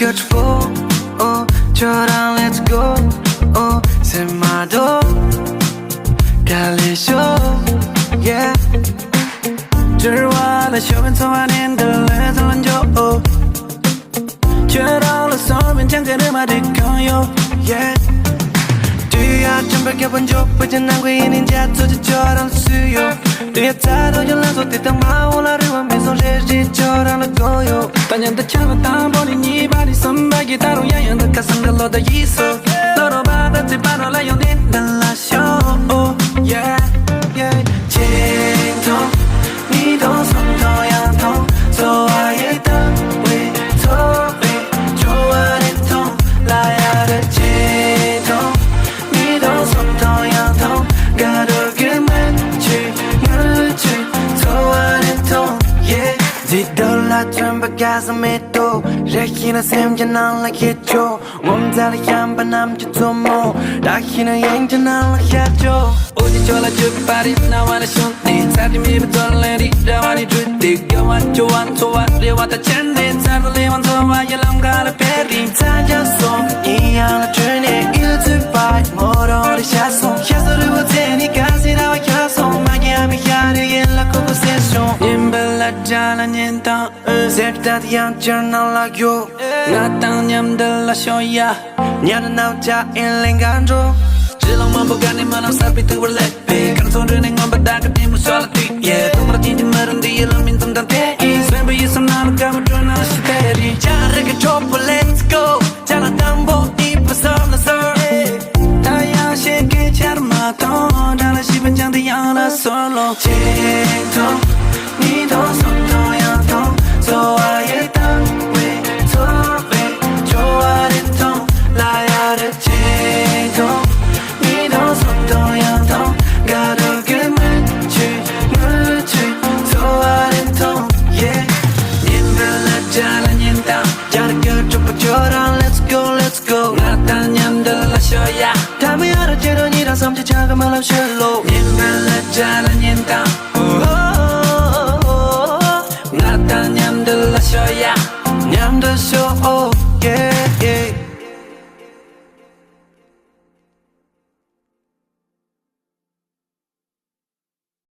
껴주고 저랑 let's go 새마도 갈리쇼 yeah 들와 나 쇼는 소환인들 내서 얹어 저랑 소면 잠깐 음악을 꺼요 yeah 뒤야 좀 밝혀본 적 버진 난구인인 자투지처럼 수요 뒤에 따로 연락도 대당 마올라를 완면서 레지처럼 거요 단연다처럼 땀버린 이 발이 선박이 따로 야연다 가슴들로 다 있어 너로 받았지 바로 라이온인 날라쇼 yeah yeah 진통 니도 손도양통 좋아해 땅위 토위 좋아해 통 라야를 진통 니도 손도양통 가르게 물질 좋아해 통 yeah 뒤돌아 좀 가슴에 또 레키나 샘전 날라겠죠 몸살이 한번 남짓도 뭐 라키나 행전 날라겠죠 오지 졸라 주파리 나와라 손니 사림이 돌레리 라와니 주디 겨완 좋안 좋아 레와다 챈디 사르레완 소와 열람가라 페리 타자소 이 하나 주네 일주바이 모로리 샤소 샤소를 테니까 시라와 샤소 마기야미 야리 일라코고 세쇼 님벨라 잘하니까 셉다디 양절 날라요 나땅 냠들라 쇼야 냐는 남자 일랭간조 질롱만 보가니만 I'm sorry to relate 그런 소리는 건 바닥을 무solati yeah 동그랗지 마른 뒤에 럼민 동단대 Remember you some 나는 감을 drone 시대리 자르게 좁아 let's go 잘한당 보 이뻐서 나서 다야 쉽게 차르마도 다른 시분 장대 하나 솔로 진통 니도 손도양통 좋아해 땅위 토위 좋아해 통 라야를 진통 니도 손도양통 가르게 물질 좋아해 통 yeah 님들라 잘하닌다 자르게 좁아 저랑 let's go 나타난 냠들라 쇼야 담이 알아지러니라 섬지 작은 말람 실로 님들라 잘하닌다 나타난 냠들라 쇼야 냠들 쇼 yeah